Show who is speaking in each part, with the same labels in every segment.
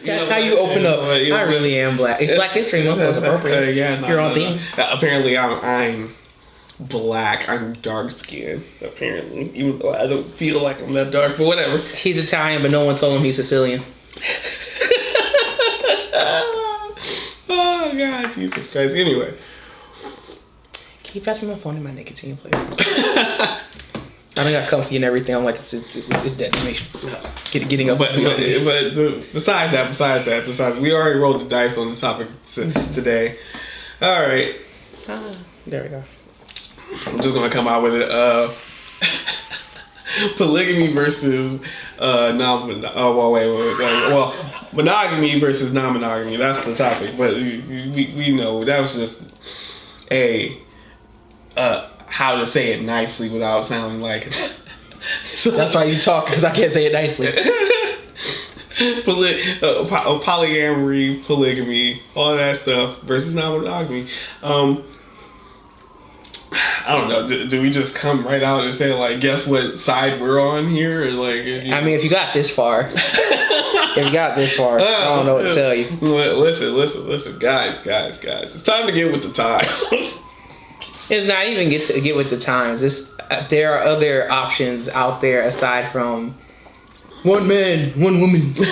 Speaker 1: That's how you open up. I really am black. It's Black History Month, so it's appropriate. You're on theme.
Speaker 2: Apparently, I'm black. I'm dark skinned. Apparently, even though I don't feel like I'm that dark, but whatever.
Speaker 1: He's Italian, but no one told him he's Sicilian.
Speaker 2: Oh God, Jesus Christ. Anyway,
Speaker 1: can you pass me my phone and my nicotine, please? I done got comfy and everything. I'm like, it's detonation. Getting up.
Speaker 2: Besides that, we already rolled the dice on the topic today. All right.
Speaker 1: There we go.
Speaker 2: I'm just gonna come out with it. Polygamy versus monogamy versus non-monogamy. That's the topic. But we know that was just how to say it nicely without sounding like.
Speaker 1: So that's why you talk, because I can't say it nicely.
Speaker 2: Polyamory, polygamy, all that stuff versus non-monogamy. I don't know. Do we just come right out and say, like, guess what side we're on here? Or like,
Speaker 1: I mean, if you got this far, I don't know what to tell you.
Speaker 2: Listen, guys. It's time to get with the times.
Speaker 1: It's not even get with the times. There are other options out there aside from one man, one woman. You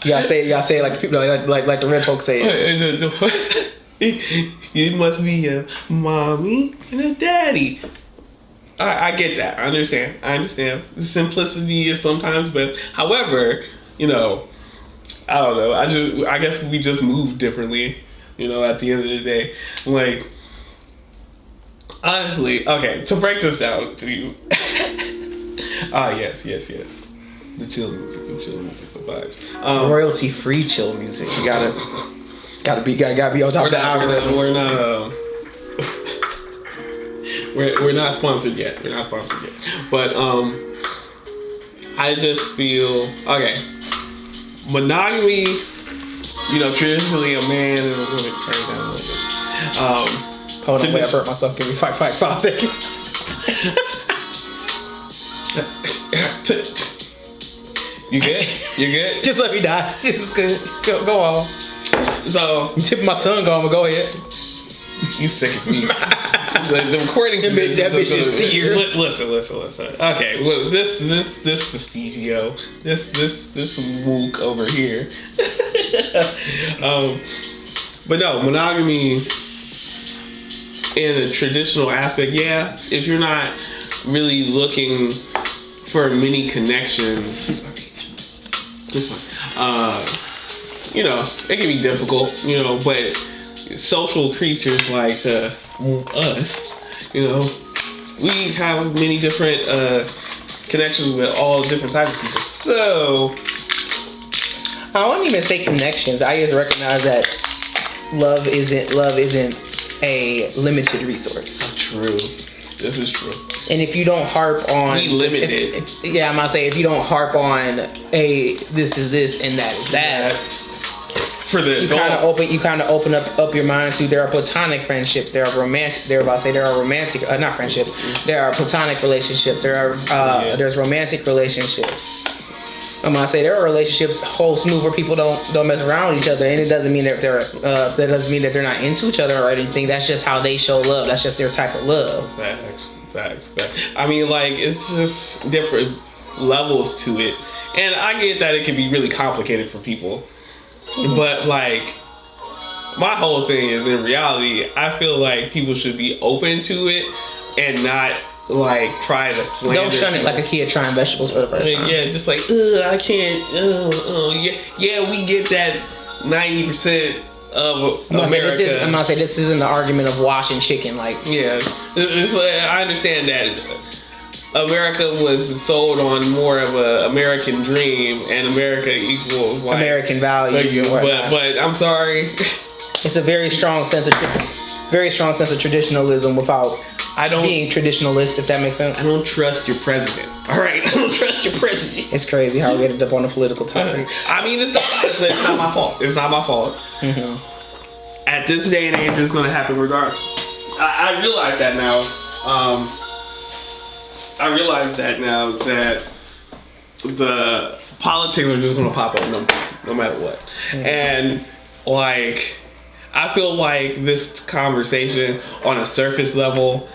Speaker 1: gotta say it like people like the red folks say it.
Speaker 2: You must be a mommy and a daddy. I get that. I understand. The simplicity is sometimes, but however, I don't know. I guess we just move differently. At the end of the day, like, honestly, okay. To break this down to you. Yes. The chill music, the vibes.
Speaker 1: Royalty free chill music. You gotta be on top of the algorithm.
Speaker 2: We're not sponsored yet. But I just feel monogamy. Traditionally a man and a woman. Turn it down a little bit.
Speaker 1: Hold on, wait, I burnt myself. Give me 5 seconds.
Speaker 2: You good?
Speaker 1: Just let me die. It's good. Go on.
Speaker 2: So
Speaker 1: I'm tipping my tongue on, but go ahead.
Speaker 2: You sick of me. the recording
Speaker 1: that bitch is seared.
Speaker 2: Listen. Okay, well this Vestigio, this wook over here. But no, monogamy in a traditional aspect, yeah. If you're not really looking for many connections, it can be difficult, but social creatures like us, we have many different connections with all different types of people. So
Speaker 1: I wouldn't even say connections. I just recognize that love isn't a limited resource.
Speaker 2: True. This is true.
Speaker 1: And if you don't harp on...
Speaker 2: Be limited.
Speaker 1: I'm going to say, if you don't harp on this is this and that is that...
Speaker 2: For the
Speaker 1: you kind of open up your mind to, there are platonic friendships, there are romantic not friendships, there are platonic relationships, there's romantic relationships. I'm gonna say there are relationships whole smooth where people don't mess around with each other, and it doesn't mean that they're not into each other or anything. That's just how they show love. That's just their type of love.
Speaker 2: Facts. I mean, like, it's just different levels to it, and I get that it can be really complicated for people. But, like, my whole thing is, in reality, I feel like people should be open to it and not, like, try to slander.
Speaker 1: Don't shun it like a kid trying vegetables for the first time.
Speaker 2: Yeah, just like, I can't, yeah, we get that 90% of America.
Speaker 1: I'm gonna say this isn't the argument of washing chicken, like.
Speaker 2: Yeah, it's like, I understand that America was sold on more of a American dream, and America equals like
Speaker 1: American values.
Speaker 2: But I'm sorry,
Speaker 1: it's a very strong sense of traditionalism without being traditionalist, if that makes sense.
Speaker 2: I don't trust your president. All right, I don't trust your president.
Speaker 1: It's crazy how we ended up on a political topic.
Speaker 2: I mean, it's not my fault. It's not my fault.
Speaker 1: Mm-hmm.
Speaker 2: At this day and age, it's going to happen regardless. I realize that now. I realize that now that politics are just gonna pop up no matter what. And like, I feel like this conversation on a surface level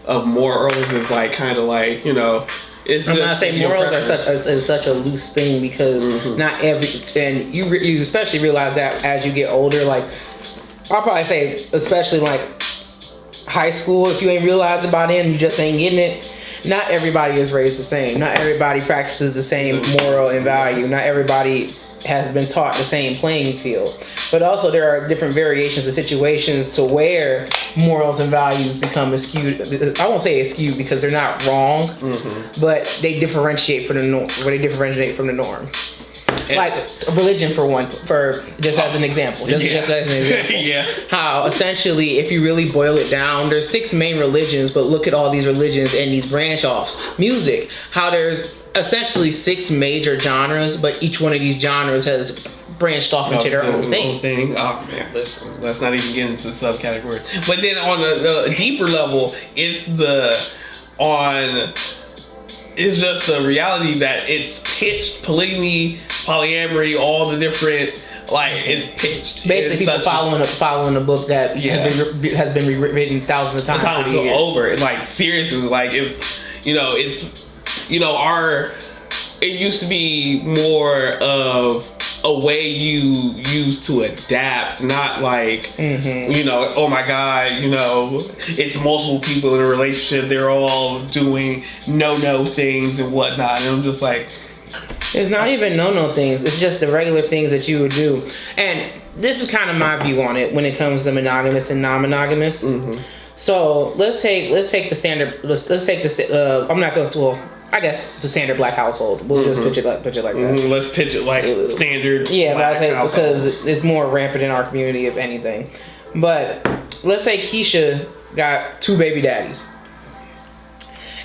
Speaker 2: of morals is like kind of like, you know, it's
Speaker 1: I'm
Speaker 2: just,
Speaker 1: not saying morals are such a loose thing because not every, and you especially realize that as you get older. Like, I'll probably say, especially like high school, if you ain't realized about it and you just ain't getting it. Not everybody is raised the same. Not everybody practices the same moral and value. Not everybody has been taught the same playing field. But also there are different variations of situations to where morals and values become skewed. I won't say skewed because they're not wrong, but they differentiate from the norm. Like religion, for just as an example, just as an example. How essentially, if you really boil it down, there's 6 main religions, but look at all these religions and these branch offs. Music, how there's essentially 6 major genres, but each one of these genres has branched off into their own thing.
Speaker 2: Oh man, let's not even get into the subcategories. But then on a deeper level, it's just the reality that it's pitched, polygamy, polyamory, all the different, like, it's pitched.
Speaker 1: Basically, people following a book that has been rewritten thousands of times
Speaker 2: over. Like, seriously, like, if, you know, it's, you know, it used to be more of a way you use to adapt, not like, you know, oh my God, you know, it's multiple people in a relationship, they're all doing no things and whatnot. And I'm just like,
Speaker 1: it's not even no things, it's just the regular things that you would do. And this is kind of my view on it when it comes to monogamous and non-monogamous. So let's take the standard, let's take the I'm not going to, I guess the standard black household. We'll just pitch it like that.
Speaker 2: Let's pitch it like standard.
Speaker 1: Yeah, black household, because it's more rampant in our community, if anything. But let's say Keisha got 2 baby daddies,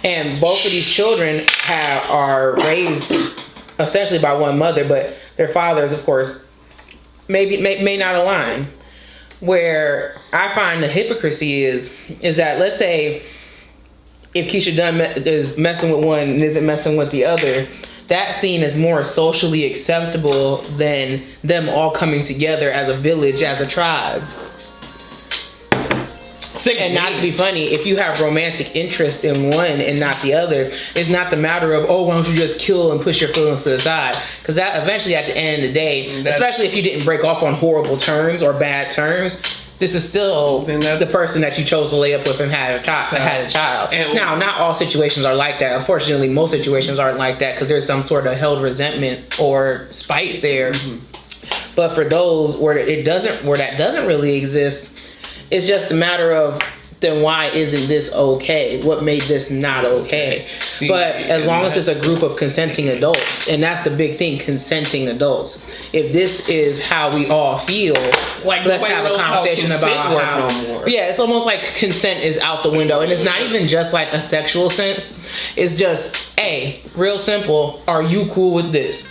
Speaker 1: and both of these children are raised essentially by one mother, but their fathers, of course, may not align. Where I find the hypocrisy is that, let's say, if Keisha is messing with one and isn't messing with the other, that's seen as more socially acceptable than them all coming together as a village, as a tribe. And not to be funny, if you have romantic interest in one and not the other, it's not the matter of, oh, why don't you just kill and push your feelings to the side? Because that eventually, at the end of the day, especially if you didn't break off on horrible terms or bad terms, this is still the person that you chose to lay up with and had a child. And now, not all situations are like that. Unfortunately, most situations aren't like that because there's some sort of held resentment or spite there. But for those where that doesn't really exist, it's just a matter of, then why isn't this okay? What made this not okay? But as long as it's a group of consenting adults, and that's the big thing, consenting adults. If this is how we all feel, like, let's have a conversation about how. Yeah, it's almost like consent is out the window, and it's not even just like a sexual sense. It's just, hey, real simple. Are you cool with this?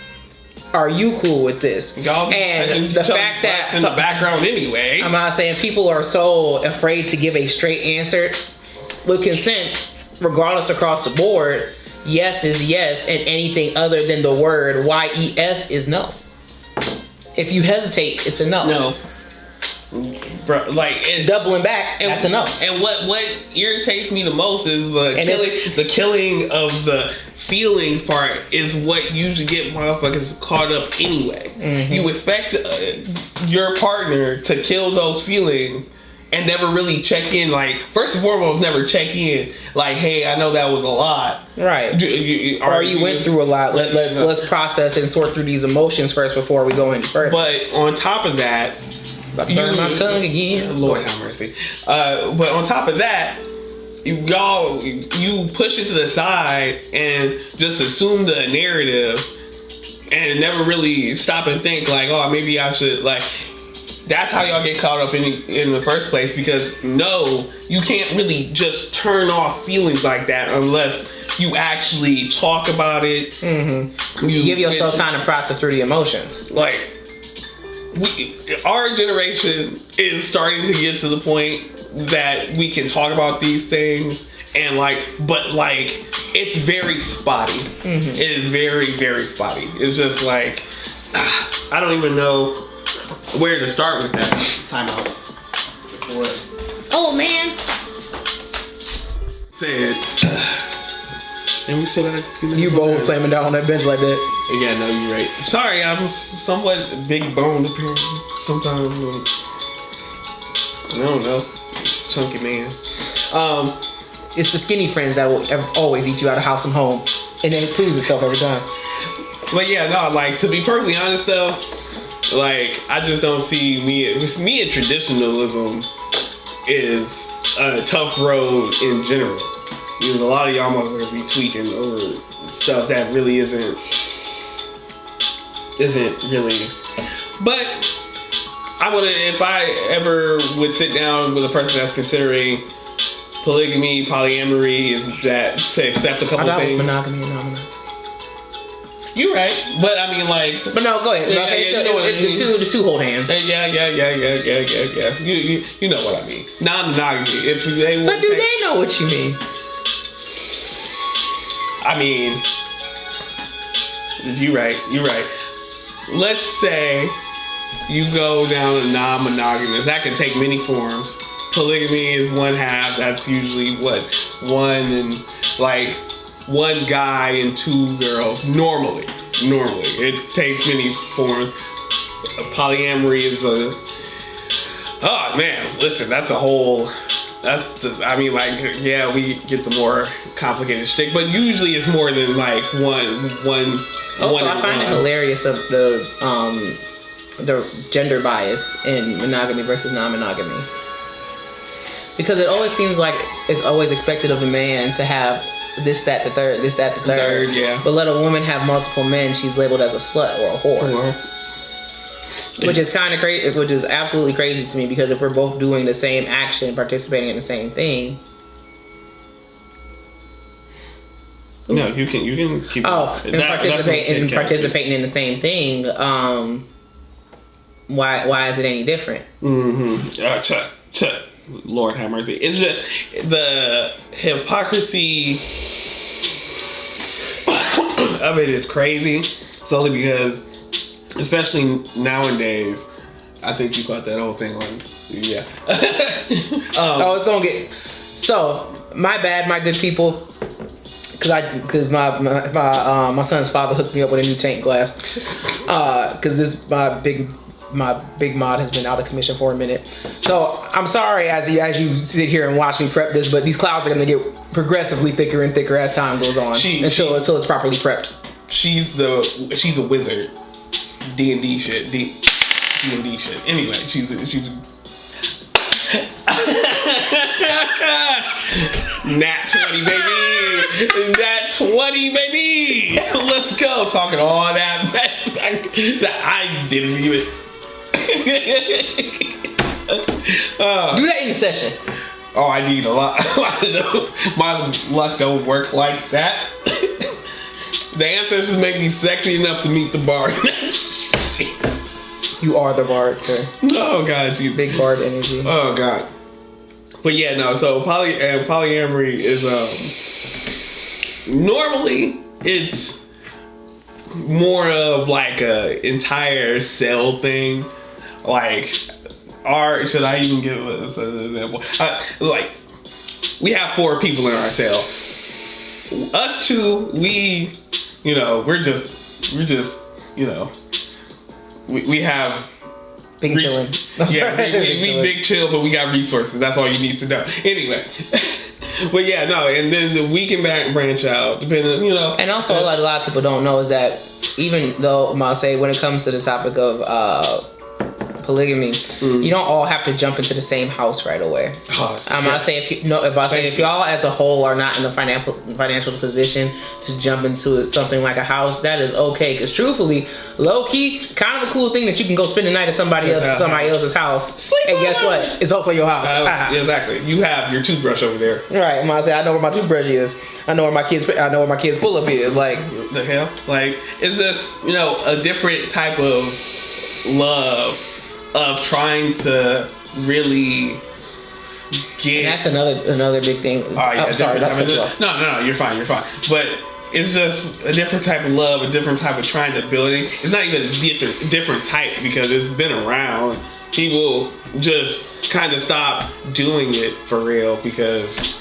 Speaker 1: Are you cool with this?
Speaker 2: Y'all
Speaker 1: and the fact that
Speaker 2: in the background anyway.
Speaker 1: I'm not saying people are so afraid to give a straight answer. With consent, regardless across the board, yes is yes, and anything other than the word YES is no. If you hesitate, it's a no.
Speaker 2: No. Bro, like,
Speaker 1: doubling back, that's a no.
Speaker 2: And what irritates me the most is the killing of the feelings part is what usually get motherfuckers caught up anyway. You expect your partner to kill those feelings and never really check in. Like, first and foremost, never check in. Like, hey, I know that was a lot.
Speaker 1: Right. You went through a lot. Let's process and sort through these emotions first before we go any further.
Speaker 2: But on top of that,
Speaker 1: burn my tongue again.
Speaker 2: Lord have mercy. But on top of that, you push it to the side and just assume the narrative and never really stop and think like, oh, maybe I should, like, that's how y'all get caught up in the first place, because no, you can't really just turn off feelings like that unless you actually talk about it.
Speaker 1: You give yourself time to process through the emotions.
Speaker 2: Like, our generation is starting to get to the point that we can talk about these things and but it's very spotty. It is very, very spotty. It's just like, I don't even know where to start with that. Time out.
Speaker 1: Oh man.
Speaker 2: Say it. And we still got a few minutes.
Speaker 1: You both slamming down on that bench like that.
Speaker 2: Yeah, no, you're right. Sorry, I'm somewhat big boned apparently. Sometimes I don't know. Chunky man.
Speaker 1: It's the skinny friends that will always eat you out of house and home, and then it proves itself every time.
Speaker 2: But yeah, no, like to be perfectly honest though, like I just don't see me and traditionalism is a tough road in general. You know, a lot of y'all motherfuckers be tweaking over stuff that really isn't really. But if I ever would sit down with a person that's considering polygamy, polyamory, is that to accept a couple
Speaker 1: I thought
Speaker 2: things.
Speaker 1: it was monogamy and non-monogamy.
Speaker 2: You're right, but I mean, like.
Speaker 1: But no, go ahead.
Speaker 2: Yeah, you know what I mean.
Speaker 1: The two hold hands.
Speaker 2: Yeah. You know what I mean. Non-monogamy. If they
Speaker 1: But do they know what you mean?
Speaker 2: I mean, you're right. Let's say you go down a non-monogamous. That can take many forms. Polygamy is one half. That's usually what one guy and two girls. Normally, it takes many forms. Polyamory is oh man, listen, that's a whole. We get the more complicated shtick, but usually it's more than like one.
Speaker 1: Also, I find it hilarious of the gender bias in monogamy versus non-monogamy, because it always seems like it's always expected of a man to have this, that, the third, this, that, the third.
Speaker 2: Yeah.
Speaker 1: But let a woman have multiple men, she's labeled as a slut or a whore. Which is kind of crazy, which is absolutely crazy to me, because if we're both doing the same action, participating in the same thing.
Speaker 2: No, you can keep.
Speaker 1: Oh, participating in the same thing. Why is it any different?
Speaker 2: Lord have mercy. It's just the hypocrisy of it is crazy, solely because, especially nowadays, I think you got that whole thing on. Yeah.
Speaker 1: It's gonna get. So my bad, my good people. Because my son's father hooked me up with a new tank glass. Because my big mod has been out of commission for a minute. So I'm sorry as you sit here and watch me prep this, but these clouds are gonna get progressively thicker and thicker as time goes on until it's properly prepped.
Speaker 2: She's a wizard. D&D shit. D&D shit. Anyway, she's Nat 20, baby. Nat 20, baby. Let's go. Talking all that mess that I didn't even.
Speaker 1: Do that in the session.
Speaker 2: Oh, I need a lot of those. My luck don't work like that. The ancestors make me sexy enough to meet the bard.
Speaker 1: You are the bard, sir.
Speaker 2: Oh God, you
Speaker 1: big bard energy.
Speaker 2: Oh God. But yeah, no. So polyamory is normally it's more of like a entire cell thing. Like, should I even give us an example? Like, we have 4 people in our cell. Us 2, we're just, we have
Speaker 1: big chilling.
Speaker 2: Yeah, we big chill, but we got resources. That's all you need to know. Anyway. But yeah, no, and then we can branch out, depending,
Speaker 1: And also, a lot of people don't know is that even though I'll say when it comes to the topic of polygamy, you don't all have to jump into the same house right away. I say if y'all as a whole are not in a financial position to jump into something like a house, that is okay. Because truthfully, low key, kind of a cool thing that you can go spend the night at somebody else's house. And guess what? It's also your house.
Speaker 2: Exactly. You have your toothbrush over there.
Speaker 1: Right. I'm gonna say I know where my toothbrush is. I know where my kids pull up is. Like
Speaker 2: the hell. Like it's just a different type of love. Of trying to really get.
Speaker 1: And that's another big thing.
Speaker 2: Oh, yeah,
Speaker 1: sorry,
Speaker 2: no, you're fine. But it's just a different type of love, a different type of trying to build it. It's not even a different type because it's been around. People just kind of stop doing it for real because,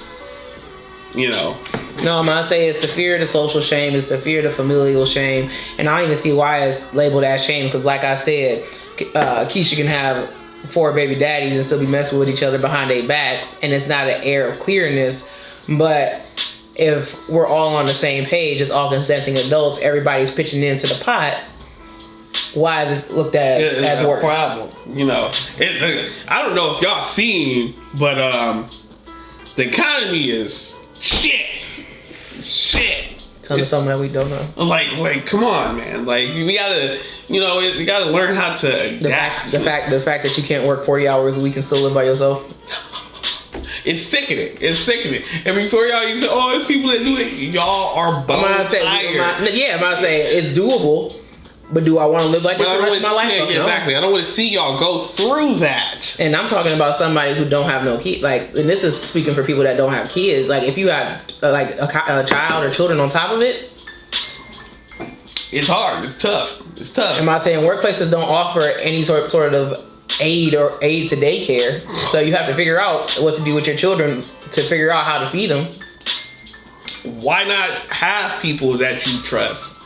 Speaker 2: you know.
Speaker 1: No, I'm gonna say it's the fear of the social shame, it's the fear of the familial shame, and I don't even see why it's labeled as shame because, like I said, Keisha can have 4 baby daddies and still be messing with each other behind their backs, and it's not an air of clearness. But if we're all on the same page, as all consenting adults, everybody's pitching into the pot. Why is this looked at as worse?
Speaker 2: Problem, you know. I don't know if y'all seen, but the economy is shit.
Speaker 1: Tell me something that we don't know.
Speaker 2: Like, come on, man. Like, we gotta, you know, you gotta learn how to adapt.
Speaker 1: The fact that you can't work 40 hours a week and still live by yourself.
Speaker 2: It's sickening. And before y'all even say, "Oh, it's people that do it," y'all are bone tired.
Speaker 1: I'm about to say it's doable. But do I want to live like this for the rest of my life?
Speaker 2: Yeah, exactly. I don't want to see y'all go through that.
Speaker 1: And I'm talking about somebody who don't have no kids. Like, and this is speaking for people that don't have kids. Like, if you have like a child or children on top of it,
Speaker 2: it's hard. It's tough.
Speaker 1: Am I saying workplaces don't offer any sort of aid to daycare? So you have to figure out what to do with your children to figure out how to feed them.
Speaker 2: Why not have people that you trust?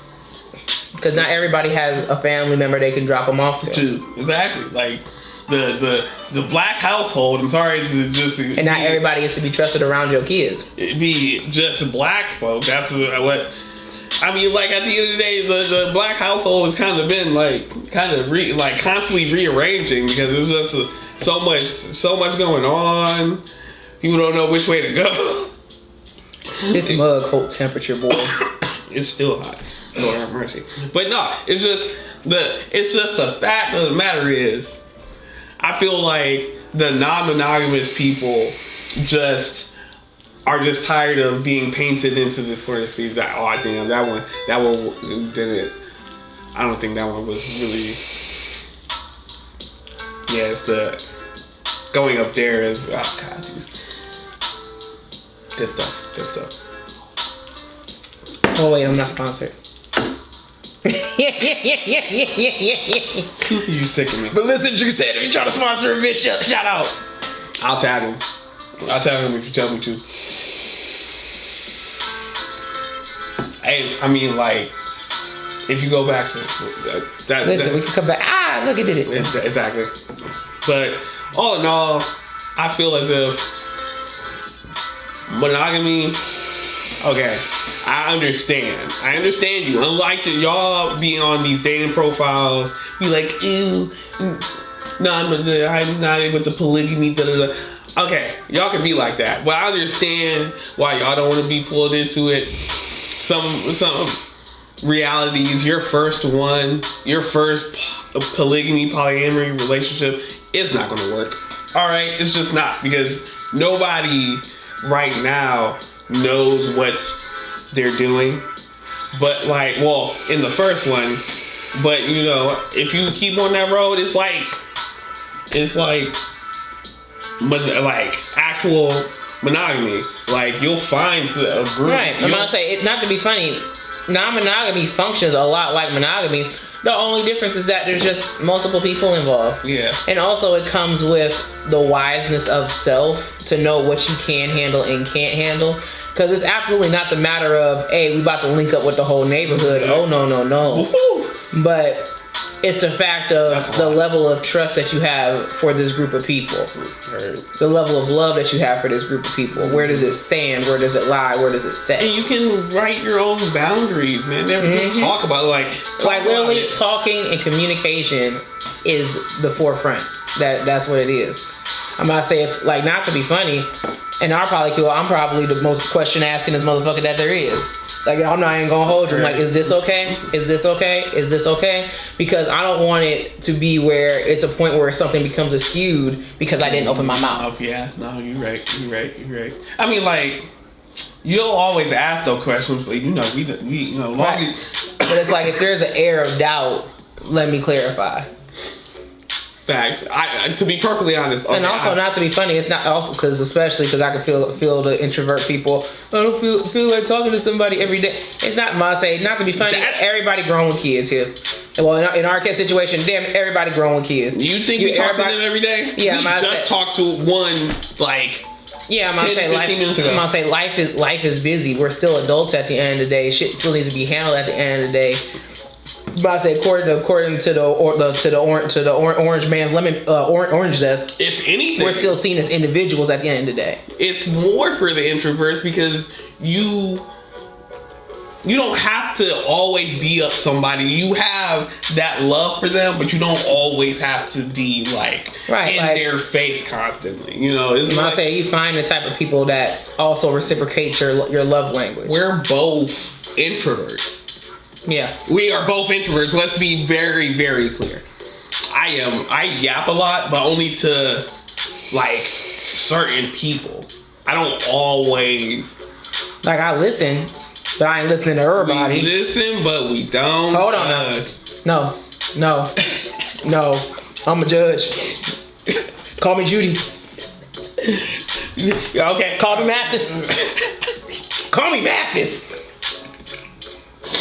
Speaker 1: Because not everybody has a family member they can drop them off to.
Speaker 2: Exactly. Like the black household. I'm sorry to just.
Speaker 1: And not everybody is to be trusted around your kids.
Speaker 2: It be just black folk. That's what. I mean, like at the end of the day, the black household has kind of been constantly rearranging because it's just so much going on. People don't know which way to go.
Speaker 1: This mug hold temperature, boy.
Speaker 2: It's still hot. Lord have mercy. But no, it's just the fact of the matter is, I feel like the non-monogamous people are just tired of being painted into this corner. See that? Oh damn, that one didn't. I don't think that one was really. Yeah, it's the going up there is. Oh god, good stuff.
Speaker 1: Oh wait, I'm not sponsored.
Speaker 2: You sick of me.
Speaker 1: But listen, Drew said if you try to sponsor a bitch, shout out.
Speaker 2: I'll tag him if you tell me to. Hey, I mean, like, if you go back to that.
Speaker 1: Listen, we can come back. Look, it did it.
Speaker 2: Exactly. But all in all, I feel as if monogamy. Okay, I understand you. Unlike y'all being on these dating profiles, be like, ew, no, I'm not able to polygamy. Da, da, da. Okay, y'all can be like that, but I understand why y'all don't want to be pulled into it. Some realities, your first polyamory relationship, it's not going to work. All right, it's just not because nobody right now knows what they're doing, but like, well, in the first one, but you know, if you keep on that road, it's like actual monogamy. Like you'll find a group.
Speaker 1: Right. I'm gonna say, not to be funny, non-monogamy functions a lot like monogamy. The only difference is that there's just multiple people involved.
Speaker 2: Yeah.
Speaker 1: And also it comes with the wiseness of self to know what you can handle and can't handle. Because it's absolutely not the matter of, hey, we about to link up with the whole neighborhood. Yeah. Oh, no. Woo-hoo. But it's the fact of the level of trust that you have for this group of people. Right. The level of love that you have for this group of people. Where does it stand? Where does it lie? Where does it set?
Speaker 2: And you can write your own boundaries, man. Never just talk about it.
Speaker 1: Like literally talking and communication is the forefront. That's what it is. I'm about to say, not to be funny, in our polycule, I'm probably the most question asking this motherfucker that there is. Like, I'm not even gonna hold you. Like, is this okay? Is this okay? Is this okay? Because I don't want it to be where it's a point where something becomes skewed because I didn't open my mouth.
Speaker 2: Yeah, no, you're right. I mean, like, you'll always ask those questions, but we
Speaker 1: right. But it's like, if there's an air of doubt, let me clarify.
Speaker 2: Fact. To be perfectly honest, okay,
Speaker 1: and also not to be funny, it's not also especially because I can feel the introvert people. I don't feel like talking to somebody every day. It's not my say. Not to be funny. Everybody grown with kids here. Well, in our kid situation, damn, everybody grown with kids.
Speaker 2: You think we talk to them every day?
Speaker 1: Yeah,
Speaker 2: we just talked to one like.
Speaker 1: Yeah, I'm gonna say life is busy. We're still adults at the end of the day. Shit still needs to be handled at the end of the day. But I say according to the orange man's orange zest.
Speaker 2: If anything,
Speaker 1: we're still seen as individuals at the end of the day.
Speaker 2: It's more for the introverts because you don't have to always be up somebody. You have that love for them, but you don't always have to be like their face constantly. You know, it's
Speaker 1: I say you find the type of people that also reciprocate your love language.
Speaker 2: We're both introverts.
Speaker 1: Yeah,
Speaker 2: we are both introverts. Let's be very, very clear. I yap a lot, but only to like certain people. I don't always
Speaker 1: I listen. But I ain't listening to everybody.
Speaker 2: We listen, but we don't.
Speaker 1: Hold on now. No. I'm a judge. Call me Judy.
Speaker 2: Okay.
Speaker 1: Call me Mathis. Call me Mathis.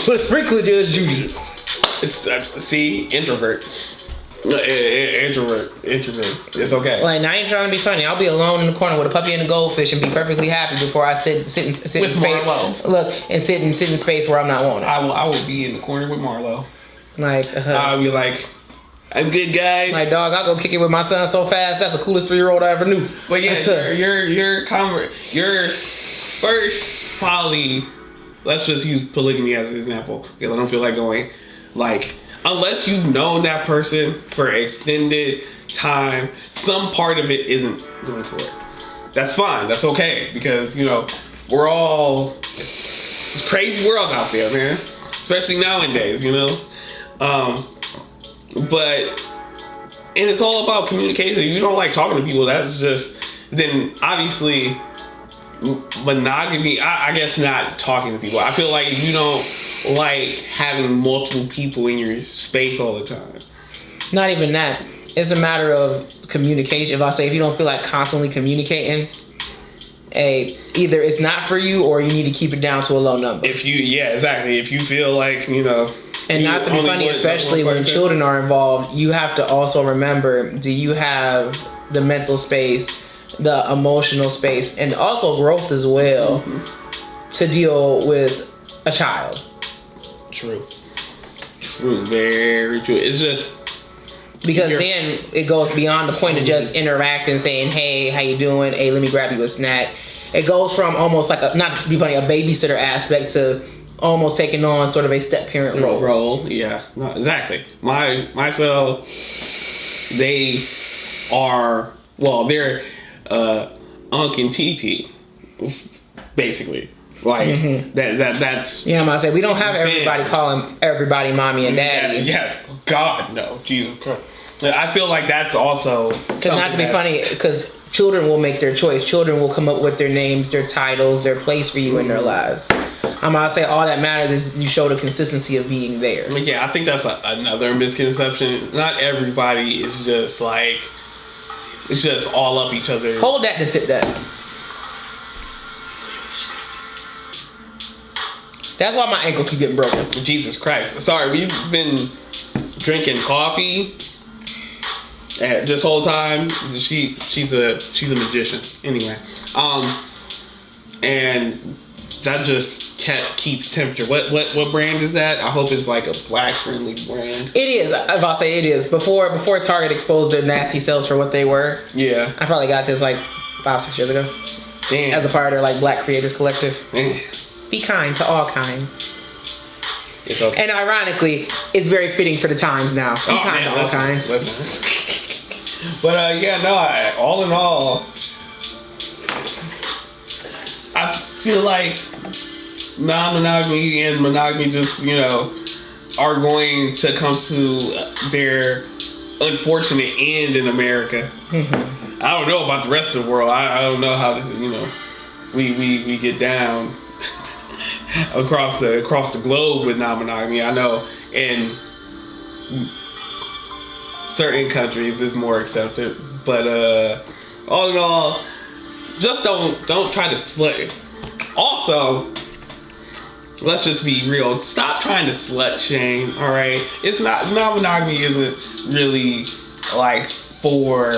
Speaker 1: Put a sprinkler Judge Judy.
Speaker 2: See? Introvert. Introvert. It's okay.
Speaker 1: Like, I ain't trying to be funny. I'll be alone in the corner with a puppy and a goldfish and be perfectly happy before I sit in space.
Speaker 2: Marlo.
Speaker 1: Look, and sit in space where I'm not wanted.
Speaker 2: I will be in the corner with Marlo.
Speaker 1: Like,
Speaker 2: I'll be like, I'm good, guys.
Speaker 1: Like, dog, I'll go kick it with my son so fast. That's the coolest 3-year-old I ever knew.
Speaker 2: But yeah, your first poly. Let's just use polygamy as an example because I don't feel like going like. Unless you've known that person for extended time, some part of it isn't going to work. That's fine. That's okay. Because, you know, we're all... It's a crazy world out there, man. Especially nowadays, you know? But... And it's all about communication. If you don't like talking to people, that's just... Then, obviously... Monogamy, I guess not talking to people. I feel like if you don't like having multiple people in your space all the time.
Speaker 1: Not even that. It's a matter of communication. If you don't feel like constantly communicating, either it's not for you or you need to keep it down to a low number.
Speaker 2: If you feel like, you know.
Speaker 1: And not to be funny, especially when children are involved, you have to also remember, do you have the mental space, the emotional space, and also growth as well to deal with a child? True, very true. It's just because then it goes beyond the point of just interacting, saying, "Hey, how you doing? Hey, let me grab you a snack." It goes from almost like not to be funny, a babysitter aspect to almost taking on sort of a step parent role.
Speaker 2: Yeah, no, exactly. Myself, they are they're Unc and TT, basically. Like that's
Speaker 1: I'm gonna say we don't have everybody calling everybody mommy and daddy.
Speaker 2: Yeah, God no, Jesus Christ. I feel like that's also
Speaker 1: because not to be funny, because children will make their choice. Children will come up with their names, their titles, their place for you in their lives. I'm gonna say all that matters is you show the consistency of being there.
Speaker 2: Yeah, I think that's another misconception. Not everybody is just like it's just all up each other.
Speaker 1: Hold that and sip that. That's why my ankles keep getting broken.
Speaker 2: Jesus Christ. Sorry, we've been drinking coffee this whole time. She's a magician. Anyway. And that just keeps temperature. What brand is that? I hope it's like a black friendly brand.
Speaker 1: It is. I'll say it is. Before Target exposed their nasty selves for what they were.
Speaker 2: Yeah.
Speaker 1: I probably got this like 5-6 years ago.
Speaker 2: Damn.
Speaker 1: As a part of their like Black Creators Collective.
Speaker 2: Damn.
Speaker 1: Be kind to all kinds.
Speaker 2: It's okay.
Speaker 1: And ironically, it's very fitting for the times now. Be kind to all kinds.
Speaker 2: Listen. But all in all, I feel like non-monogamy and monogamy just, are going to come to their unfortunate end in America. Mm-hmm. I don't know about the rest of the world. I don't know how we get down across the globe with non-monogamy. I know in certain countries is more accepted. But all in all, just don't try to slut. Also, let's just be real. Stop trying to slut shame. All right, it's not non-monogamy isn't really like for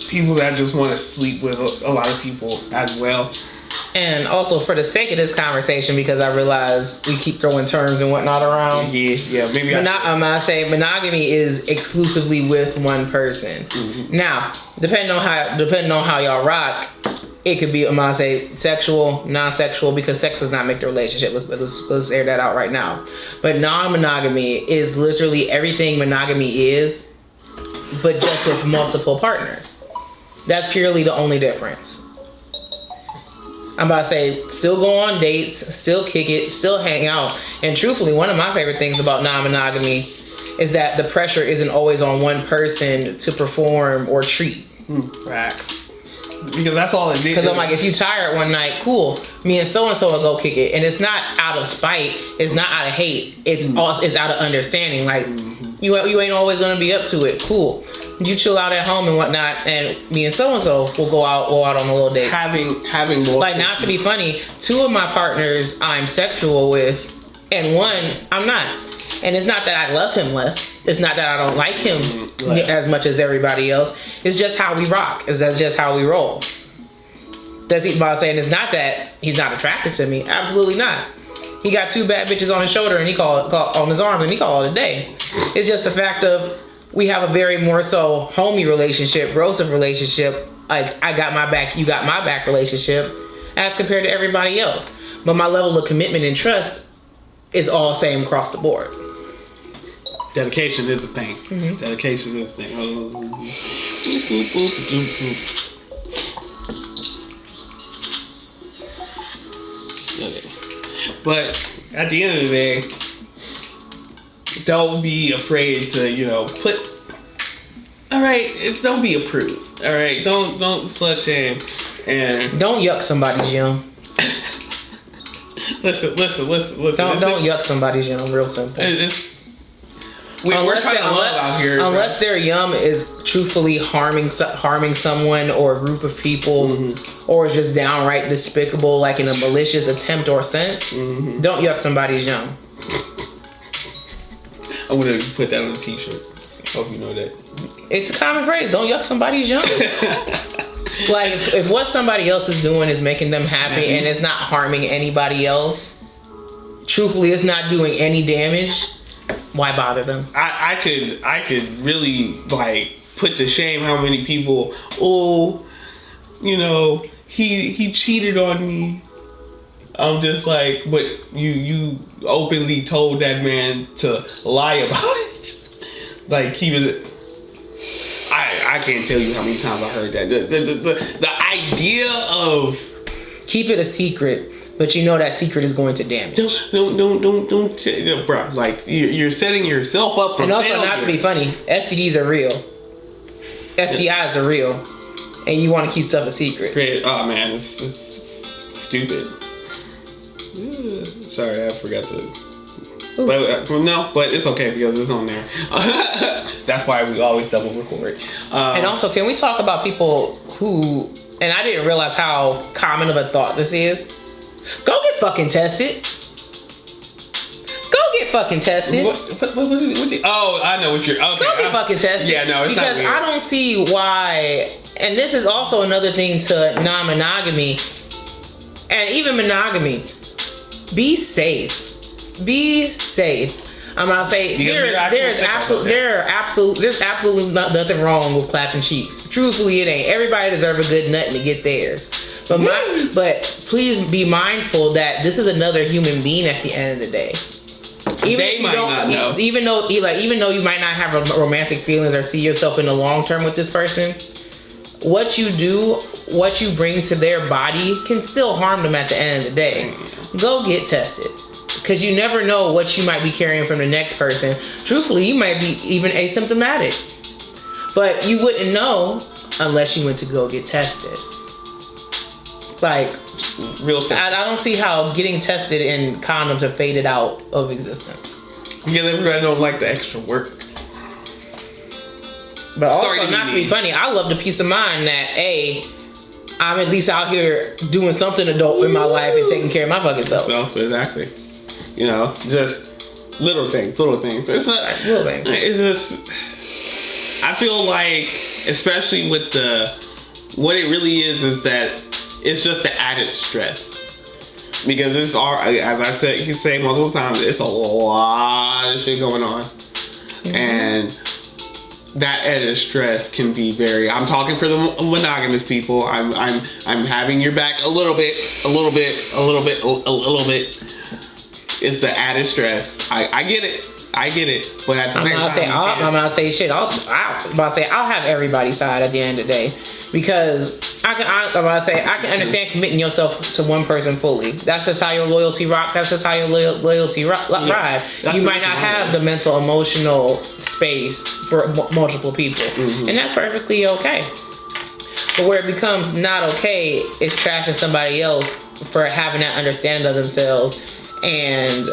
Speaker 2: people that just want to sleep with a lot of people as well.
Speaker 1: And also, for the sake of this conversation, because I realize we keep throwing terms and whatnot around.
Speaker 2: Yeah, maybe
Speaker 1: I'm gonna say monogamy is exclusively with one person.
Speaker 2: Mm-hmm.
Speaker 1: Now, depending on how y'all rock, it could be, I'm gonna say, sexual, non-sexual, because sex does not make the relationship. Let's air that out right now. But non-monogamy is literally everything monogamy is, but just with multiple partners. That's purely the only difference. I'm about to say, still go on dates, still kick it, still hang out. And truthfully, one of my favorite things about non-monogamy is that the pressure isn't always on one person to perform or treat.
Speaker 2: Right. Because that's all it did.
Speaker 1: Because I'm like, if you tired one night, cool. Me and so-and-so will go kick it. And it's not out of spite. It's not out of hate. It's out of understanding. Like, you ain't always going to be up to it. Cool. You chill out at home and whatnot, and me and so-and-so will go out on a little date.
Speaker 2: Having more.
Speaker 1: Like, not to be funny, 2 of my partners I'm sexual with, and 1 I'm not. And it's not that I love him less. It's not that I don't like him as much as everybody else. It's just how we rock. That's just how we roll. That's about saying it's not that he's not attracted to me. Absolutely not. He got 2 bad bitches on his shoulder and he called on his arms and he called it a day. It's just the fact of we have a very more so homie relationship, brosive relationship. Like, I got my back, you got my back relationship, as compared to everybody else. But my level of commitment and trust is all same across the board.
Speaker 2: Dedication is a thing. Mm-hmm. Dedication is a thing. Okay. But at the end of the day, don't be afraid to, put. All right, don't be a prude. All right, don't slut shame, and
Speaker 1: don't yuck somebody's yum.
Speaker 2: Listen.
Speaker 1: Don't yuck somebody's yum. Real simple.
Speaker 2: We're trying to love out here.
Speaker 1: Unless their yum is truthfully harming someone or a group of people, or is just downright despicable, like in a malicious attempt or sense, don't yuck somebody's yum.
Speaker 2: I'm gonna put that on a t-shirt. Hope you know that.
Speaker 1: It's a common phrase. Don't yuck somebody's yum. Like, if what somebody else is doing is making them happy and it's not harming anybody else, truthfully, it's not doing any damage, why bother them?
Speaker 2: I could really, like, put to shame how many people, he cheated on me. I'm just like, but you openly told that man to lie about it. Like, keep it. I can't tell you how many times I heard that. The idea of
Speaker 1: keep it a secret, but you know that secret is going to damage.
Speaker 2: Don't, bro. Like, you're setting yourself up for
Speaker 1: and also,
Speaker 2: failure.
Speaker 1: not to be funny, STDs are real. STIs are real, and you want to keep stuff a secret.
Speaker 2: Oh man, it's stupid. Sorry, I forgot to. But it's okay because it's on there. That's why we always double record.
Speaker 1: And also, can we talk about people who, and I didn't realize how common of a thought this is. Go get fucking tested. Go get fucking tested.
Speaker 2: What I know what you're. Okay.
Speaker 1: Go get fucking tested.
Speaker 2: Yeah, no, it's
Speaker 1: because
Speaker 2: not weird.
Speaker 1: I don't see why. And this is also another thing to non-monogamy and even monogamy. Be safe. Be safe. I'm gonna say there's absolutely nothing wrong with clapping cheeks. Truthfully, it ain't. Everybody deserves a good nut to get theirs. But please be mindful that this is another human being at the end of the day. Even though you might not have romantic feelings or see yourself in the long term with this person, what you do, what you bring to their body can still harm them at the end of the day. Go get tested. Because you never know what you might be carrying from the next person. Truthfully, you might be even asymptomatic. But you wouldn't know unless you went to go get tested. Like,
Speaker 2: real simple.
Speaker 1: I don't see how getting tested and condoms are faded out of existence.
Speaker 2: Because everybody don't like the extra work.
Speaker 1: But also, not to be funny, I love the peace of mind that I'm at least out here doing something adult in my life and taking care of my fucking self.
Speaker 2: Exactly. You know, just little things. It's not
Speaker 1: little things.
Speaker 2: It's just, I feel like, especially with what it really is that it's just the added stress. Because it's all, as I said, you say multiple times, it's a lot of shit going on. Mm-hmm. And that added stress can be I'm talking for the monogamous people. I'm having your back a little bit. It's the added stress. I get it. But at the same time,
Speaker 1: I'm not say shit. I'll have everybody's side at the end of the day, because I can understand committing yourself to one person fully. That's just how your loyalty rock. That's just how your loyalty ride. You might not have the mental, emotional space for multiple people, and that's perfectly okay. But where it becomes not okay is trashing somebody else for having that understanding of themselves and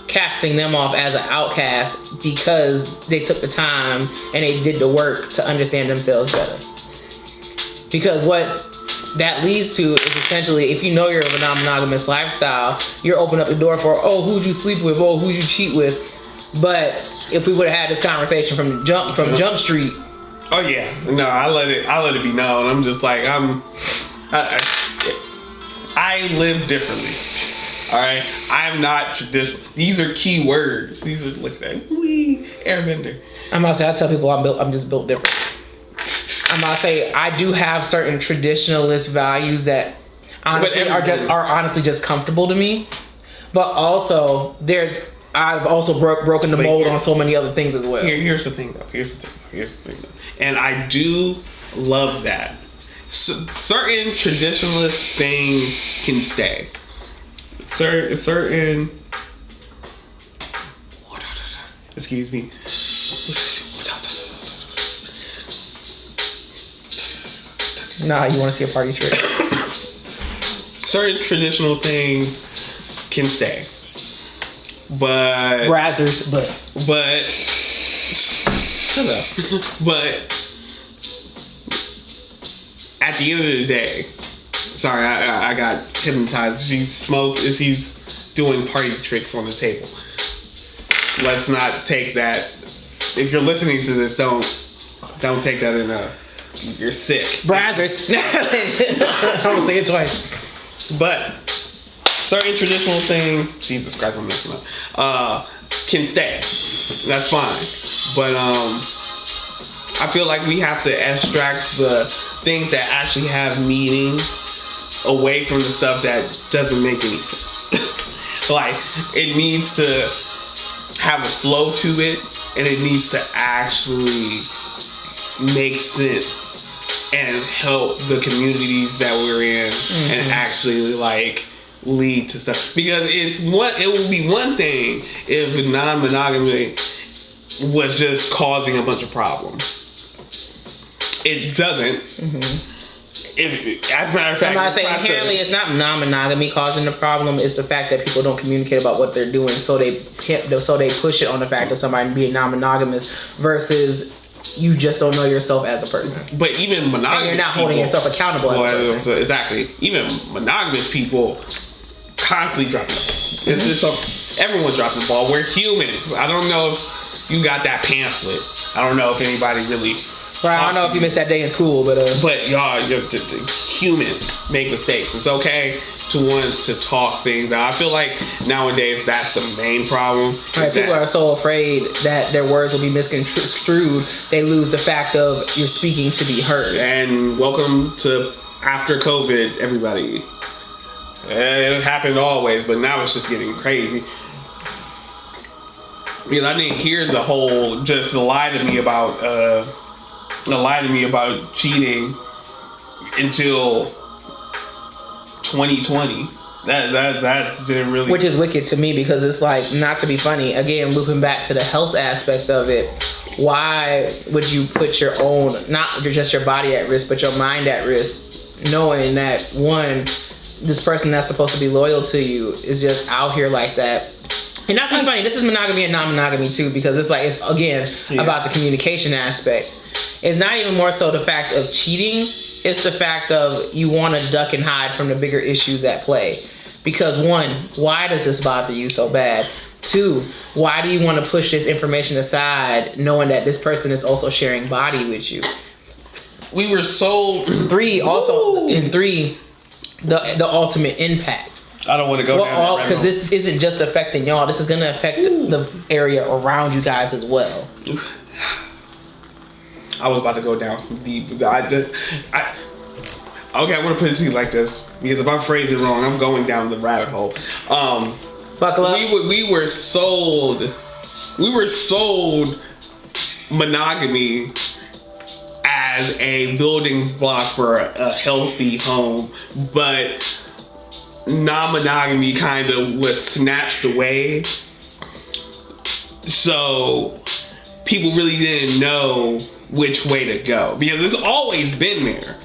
Speaker 1: casting them off as an outcast because they took the time and they did the work to understand themselves better. Because what that leads to is essentially, if you know you're of a non-monogamous lifestyle, you're opening up the door for, who'd you sleep with, who'd you cheat with. But if we would have had this conversation from Jump Street.
Speaker 2: Oh yeah, no, I let it be known. I'm just like, I live differently. All right, I'm not traditional. These are key words. These are like that airbender.
Speaker 1: I'm about to say, I tell people I'm just built different. I'm about to say, I do have certain traditionalist values that honestly are honestly just comfortable to me. But also, I've also broken the mold on so many other things as well.
Speaker 2: Here's the thing though. And I do love that. Certain traditionalist things can stay. Certain. Excuse me.
Speaker 1: Nah, you want to see a party trick?
Speaker 2: Certain traditional things can stay, but
Speaker 1: Brazzers, but
Speaker 2: shut up. But at the end of the day, sorry, I got hypnotized. She's doing party tricks on the table. Let's not take that. If you're listening to this, don't take that in you're sick.
Speaker 1: Brazzers. I'm gonna say it twice.
Speaker 2: But certain traditional things, Jesus Christ, I'm messing up, can stay. That's fine. But I feel like we have to extract the things that actually have meaning away from the stuff that doesn't make any sense. Like, it needs to have a flow to it, and it needs to actually make sense and help the communities that we're in, and actually like lead to stuff. Because it would be one thing if non-monogamy was just causing a bunch of problems. It doesn't. As a matter of fact,
Speaker 1: I'm not saying inherently it's not non-monogamy causing the problem. It's the fact that people don't communicate about what they're doing, so they push it on the fact of somebody being non-monogamous versus you just don't know yourself as a person.
Speaker 2: But even monogamous,
Speaker 1: and you're not holding yourself accountable as a person.
Speaker 2: Exactly. Even monogamous people constantly drop the ball. It's just everyone's dropping the ball. We're humans. I don't know if you got that pamphlet. I don't know if anybody really.
Speaker 1: Right, I don't know if you missed that day in school, but
Speaker 2: y'all, humans make mistakes. It's okay to want to talk things out. I feel like nowadays that's the main problem.
Speaker 1: Right, people are so afraid that their words will be misconstrued, they lose the fact of you're speaking to be heard.
Speaker 2: And welcome to after COVID, everybody. It happened always, but now it's just getting crazy. Because I didn't hear the whole just lie to me about cheating until 2020. That didn't really.
Speaker 1: Which is wicked to me, because it's like, not to be funny, again, looping back to the health aspect of it. Why would you put your own, not just your body at risk, but your mind at risk, knowing that one, this person that's supposed to be loyal to you is just out here like that, And that's what's funny. This is monogamy and non-monogamy too, because it's like, it's again about the communication aspect. It's not even more so the fact of cheating. It's the fact of you want to duck and hide from the bigger issues at play. Because one, why does this bother you so bad? Two, why do you want to push this information aside knowing that this person is also sharing body with you?
Speaker 2: We were so...
Speaker 1: Three, also, in three, the ultimate impact.
Speaker 2: I don't want to go down that
Speaker 1: because this isn't just affecting y'all. This is going to affect the area around you guys as well.
Speaker 2: I was about to go down some deep. Okay, I want to put it to you like this, because if I phrase it wrong, I'm going down the rabbit hole.
Speaker 1: Buckle up.
Speaker 2: We were sold monogamy as a building block for a healthy home, but non-monogamy kind of was snatched away. So people really didn't know which way to go, because it's always been there,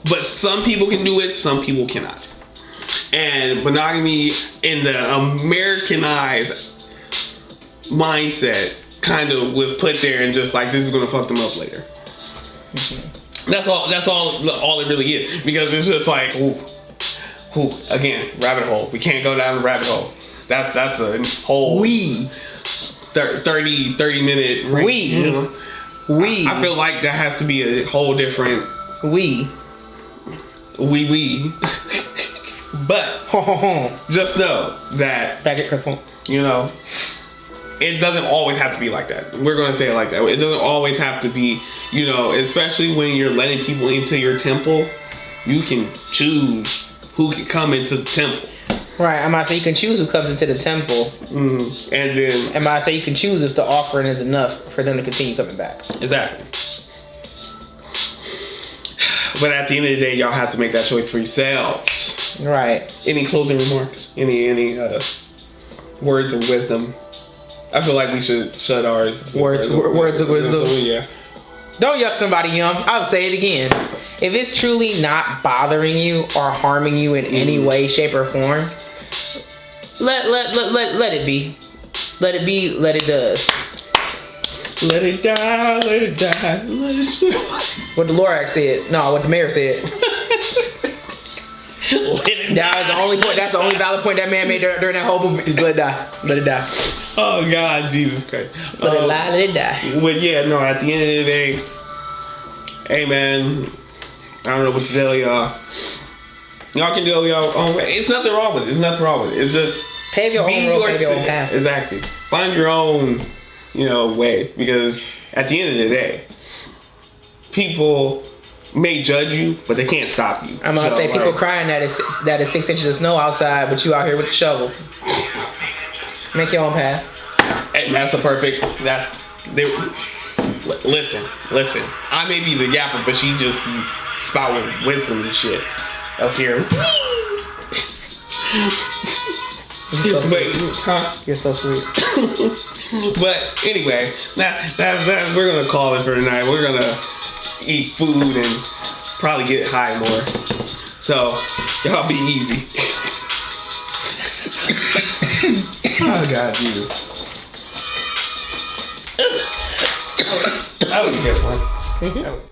Speaker 2: but some people can do it, some people cannot. And monogamy in the Americanized mindset kind of was put there and just like, this is gonna fuck them up later. That's all it really is, because it's just like, again, rabbit hole. We can't go down the rabbit hole. That's a whole 30 minute ring. I feel like that has to be a whole different but just know that, you know, it doesn't always have to be like that. We're going to say it like that. It doesn't always have to be, you know, especially when you're letting people into your temple, you can choose who can come into the temple.
Speaker 1: Right, I might say you can choose who comes into the temple.
Speaker 2: Mm-hmm. And then...
Speaker 1: I might say you can choose if the offering is enough for them to continue coming back.
Speaker 2: Exactly. But at the end of the day, y'all have to make that choice for yourselves.
Speaker 1: Right.
Speaker 2: Any closing remarks? Any words of wisdom? I feel like we should shut ours.
Speaker 1: Words of wisdom.
Speaker 2: Yeah.
Speaker 1: Don't yuck somebody yum. I'll say it again. If it's truly not bothering you or harming you in any way, shape, or form, let it be. Let it be. Let it does.
Speaker 2: Let it die. Let it die. Let it.
Speaker 1: What the Lorax said. No, what the mayor said. That was the only point. That's the only valid point that man made during that whole movie. Let it die. Let it die.
Speaker 2: Oh God, Jesus Christ.
Speaker 1: Let it lie. Let it die.
Speaker 2: But yeah, no. At the end of the day, hey man, I don't know what to tell y'all. Y'all can do y'all own way. It's nothing wrong with it. It's just
Speaker 1: pave your own road, pave your own path.
Speaker 2: Exactly. Find your own, you know, way, because at the end of the day, people may judge you, but they can't stop you.
Speaker 1: I'm gonna say people crying that it's 6 inches of snow outside, but you out here with the shovel. Make your own path.
Speaker 2: And that's a perfect. Listen. I may be the yapper, but she just be spouting wisdom and shit up here.
Speaker 1: You're so sweet. You're so sweet.
Speaker 2: But anyway, we're gonna call it for tonight. We're gonna eat food and probably get high more. So y'all be easy. Oh God, Jesus. That was a good one.